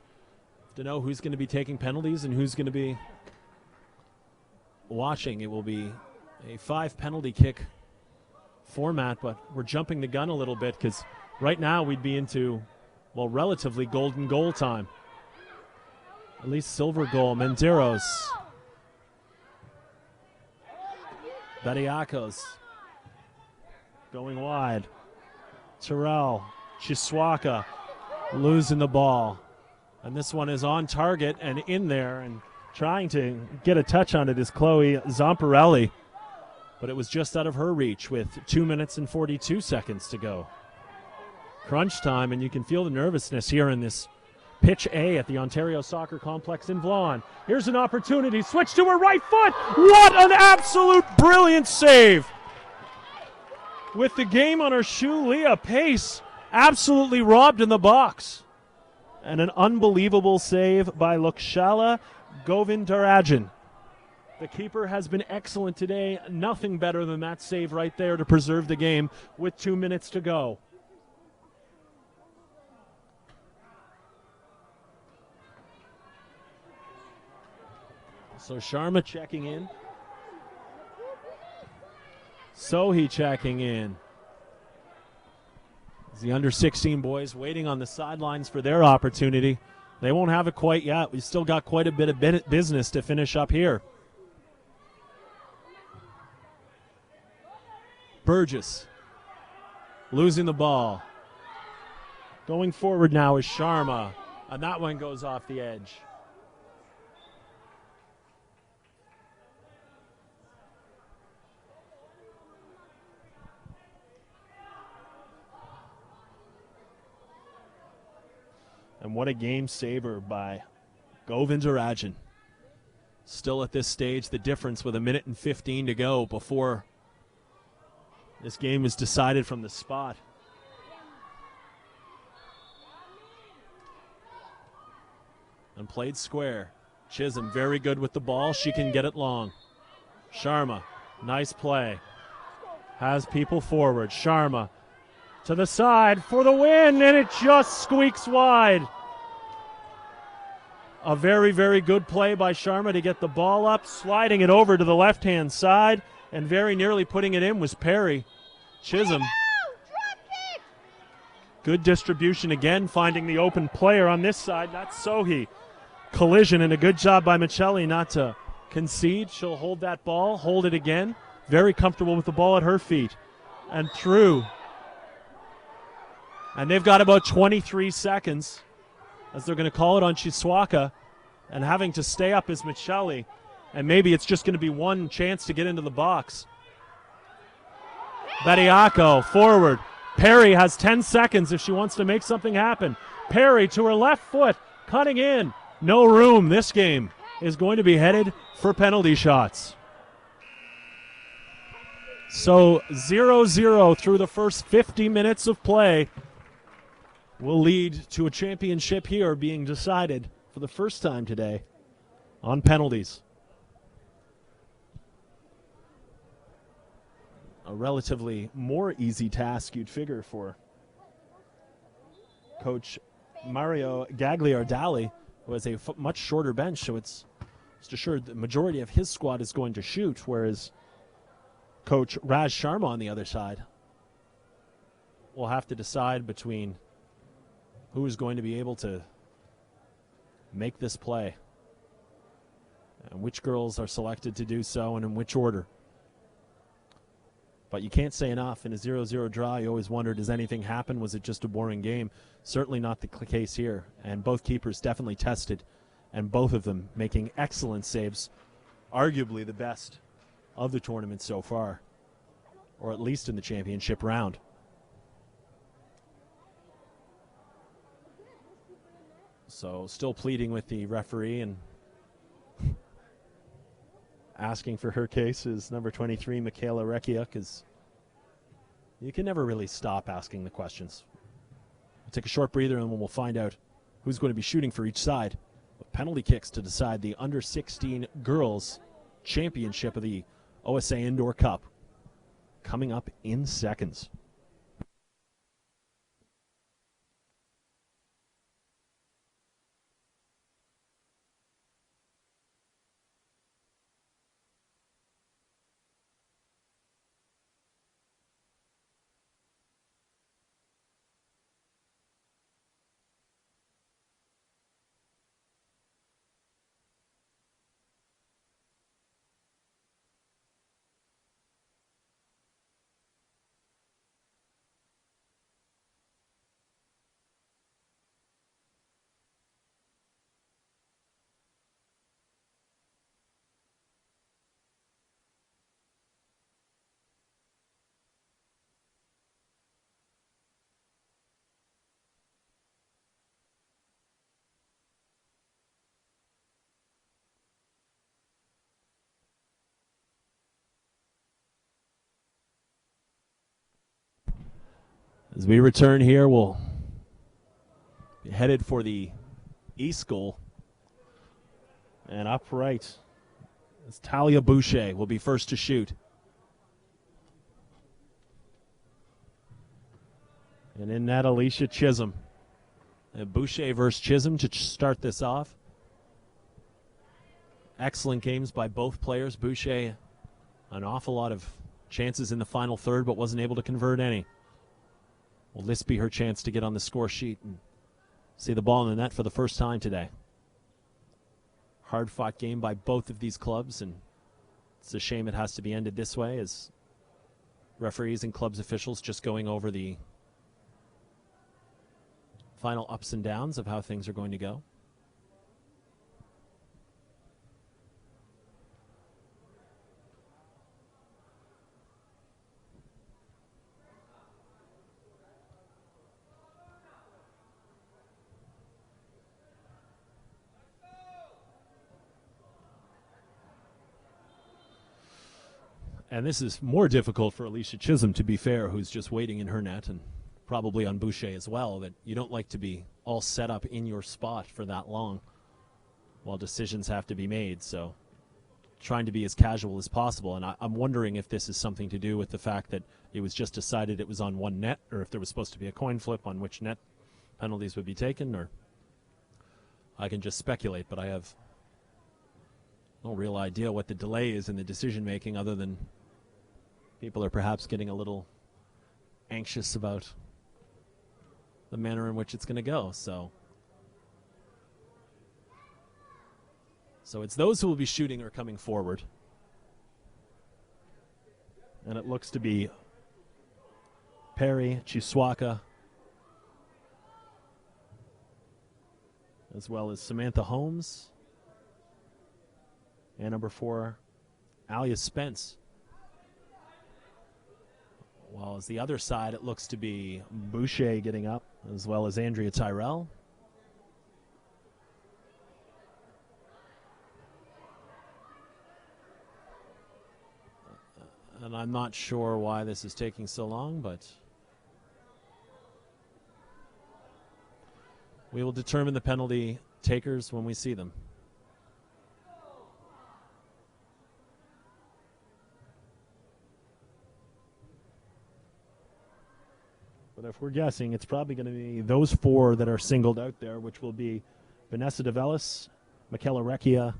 to know who's going to be taking penalties and who's going to be watching. It will be a 5 penalty kick format, but we're jumping the gun a little bit because right now we'd be into, well, relatively golden goal time. At least silver goal. Menderos. Bediakos going wide. Terrell. Chiswaka losing the ball. And this one is on target and in there, and trying to get a touch on it is Chloe Zamparelli. But it was just out of her reach with 2 minutes and 42 seconds to go. Crunch time, and you can feel the nervousness here in this pitch A at the Ontario Soccer Complex in Vaughan. Here's an opportunity. Switch to her right foot. What an absolute brilliant save. With the game on her shoe, Leah Pace absolutely robbed in the box. And an unbelievable save by Lukshala Govindarajan. The keeper has been excellent today. Nothing better than that save right there to preserve the game with 2 minutes to go. So Sharma checking in. Sohi checking in. The under-16 boys waiting on the sidelines for their opportunity. They won't have it quite yet. We've still got quite a bit of business to finish up here. Burgess losing the ball. Going forward now is Sharma, and that one goes off the edge. And what a game saver by Govindarajan. Still at this stage, the difference with 1 minute and 15 to go before this game is decided from the spot. And played square. Chisholm very good with the ball. She can get it long. Sharma, nice play. Has people forward. Sharma to the side for the win, and it just squeaks wide. A very, very good play by Sharma to get the ball up, sliding it over to the left-hand side, and very nearly putting it in was Perry. Chisholm. Good distribution again, finding the open player on this side. That's Sohi. Collision, and a good job by Michelli not to concede. She'll hold that ball, hold it again. Very comfortable with the ball at her feet. And through. And they've got about 23 seconds as they're going to call it on Chiswaka, and having to stay up is Michelli. And maybe it's just going to be one chance to get into the box. Bediako forward. Perry has 10 seconds if she wants to make something happen. Perry to her left foot. Cutting in. No room. This game is going to be headed for penalty shots. So 0-0 through the first 50 minutes of play will lead to a championship here being decided for the first time today on penalties. A relatively more easy task, you'd figure, for Coach Mario Gagliardali, who has a much shorter bench, so it's assured the majority of his squad is going to shoot, whereas Coach Raj Sharma on the other side will have to decide between who is going to be able to make this play and which girls are selected to do so and in which order. But you can't say enough. In a 0-0 draw, you always wonder, does anything happen? Was it just a boring game? Certainly not the case here. And both keepers definitely tested, and both of them making excellent saves, arguably the best of the tournament so far, or at least in the championship round. So still pleading with the referee and asking for her case is number 23, Michaela Recchia, because you can never really stop asking the questions. We'll take a short breather and we'll find out who's going to be shooting for each side. With penalty kicks to decide the under-16 girls championship of the OSA Indoor Cup coming up in seconds. As we return here, we'll be headed for the east goal. And upright is Talia Boucher, will be first to shoot. And in net, Alicia Chisholm. And Boucher versus Chisholm to start this off. Excellent games by both players. Boucher, an awful lot of chances in the final third, but wasn't able to convert any. Will this be her chance to get on the score sheet and see the ball in the net for the first time today? Hard-fought game by both of these clubs, and it's a shame it has to be ended this way, as referees and clubs officials just going over the final ups and downs of how things are going to go. And this is more difficult for Alicia Chisholm, to be fair, who's just waiting in her net, and probably on Boucher as well, that you don't like to be all set up in your spot for that long while decisions have to be made. So trying to be as casual as possible. And I'm wondering if this is something to do with the fact that it was just decided it was on one net, or if there was supposed to be a coin flip on which net penalties would be taken, or I can just speculate, but I have no real idea what the delay is in the decision making, other than people are perhaps getting a little anxious about the manner in which it's going to go. So it's those who will be shooting or coming forward. And it looks to be Perry, Chiswaka, as well as Samantha Holmes, and number 4, Alia Spence. While as the other side, it looks to be Boucher getting up, as well as Andrea Tyrell. And I'm not sure why this is taking so long, but we will determine the penalty takers when we see them. But if we're guessing, it's probably going to be those four that are singled out there, which will be Vanessa DeVellis, Michaela Recchia,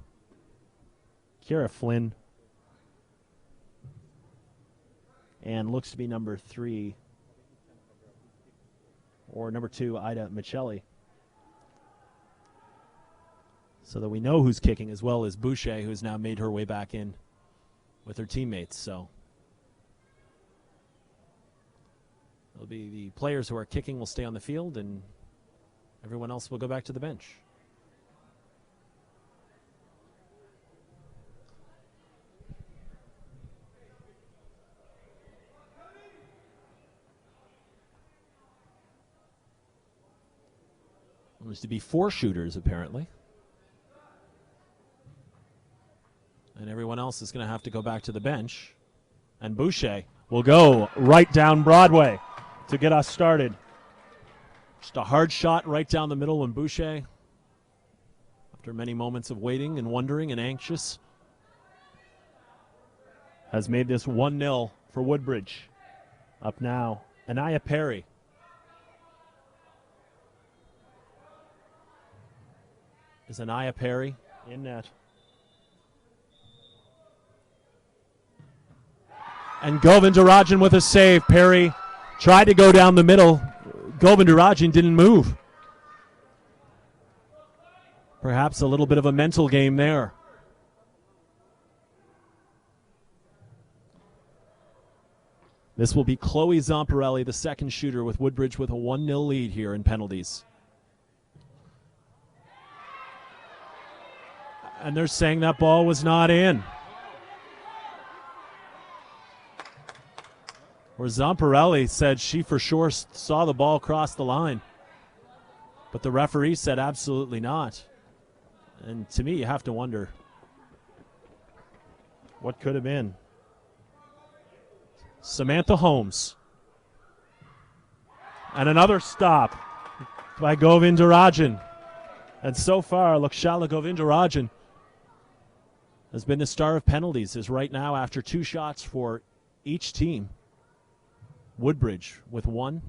Kira Flynn, and looks to be number 3 or number 2, Ida Michelli. So that we know who's kicking, as well as Boucher, who's now made her way back in with her teammates. So it'll be the players who are kicking will stay on the field, and everyone else will go back to the bench. There's to be 4 shooters, apparently. And everyone else is going to have to go back to the bench. And Boucher will go right down Broadway to get us started. Just a hard shot right down the middle when Boucher, after many moments of waiting and wondering and anxious, has made this 1-0 for Woodbridge. Up now, Anaya Perry. Is Anaya Perry in net. And Govindarajan with a save. Perry tried to go down the middle. Govindarajan didn't move. Perhaps a little bit of a mental game there. This will be Chloe Zamparelli, the second shooter, with Woodbridge with a 1-0 lead here in penalties. And they're saying that ball was not in. Where Zamparelli said she for sure saw the ball cross the line. But the referee said absolutely not. And to me, you have to wonder what could have been. Samantha Holmes. And another stop by Govindarajan. And so far, Lakshala Govindarajan has been the star of penalties, is right now after 2 shots for each team. Woodbridge with 1.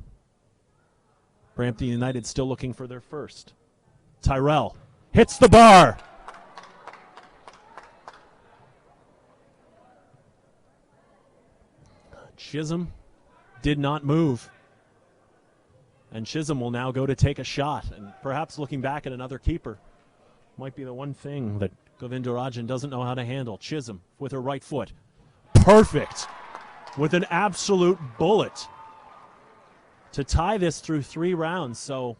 Brampton United still looking for their first. Tyrell hits the bar. Chisholm did not move. And Chisholm will now go to take a shot, and perhaps looking back at another keeper might be the one thing that Govindarajan doesn't know how to handle. Chisholm with her right foot. Perfect. With an absolute bullet to tie this through 3 rounds. So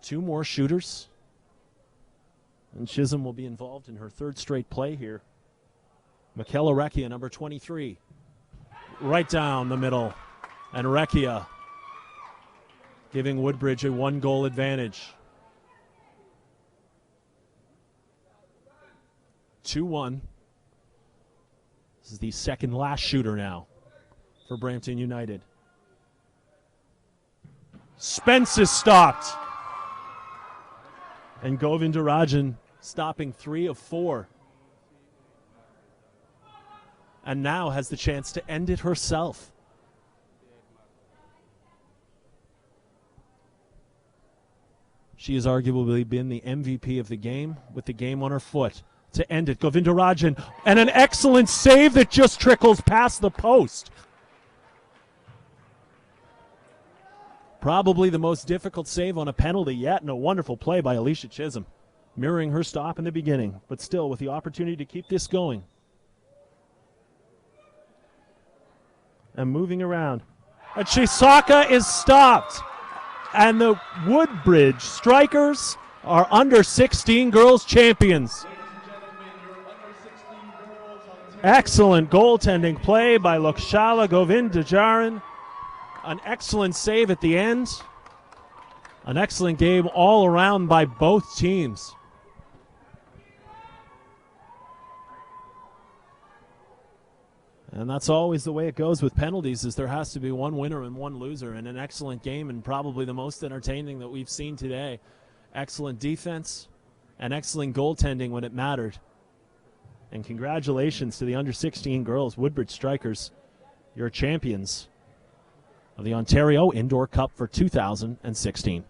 2 more shooters. And Chisholm will be involved in her 3rd straight play here. Michaela Recchia, number 23. Right down the middle. And Recchia giving Woodbridge a 1-goal advantage. 2-1. This is the second last shooter now for Brampton United. Spence is stopped. And Govindarajan stopping 3 of 4. And now has the chance to end it herself. She has arguably been the MVP of the game with the game on her foot. To end it, Govindarajan, and an excellent save that just trickles past the post. Probably the most difficult save on a penalty yet, and a wonderful play by Alicia Chisholm, mirroring her stop in the beginning, but still with the opportunity to keep this going. And moving around. And Chisaka is stopped. And the Woodbridge Strikers are under 16 girls champions. Excellent goaltending play by Lakshala Govindarajan. An excellent save at the end. An excellent game all around by both teams. And that's always the way it goes with penalties, is there has to be one winner and one loser, and an excellent game and probably the most entertaining that we've seen today. Excellent defense and excellent goaltending when it mattered. And congratulations to the under-16 girls, Woodbridge Strikers. You're champions of the Ontario Indoor Cup for 2016.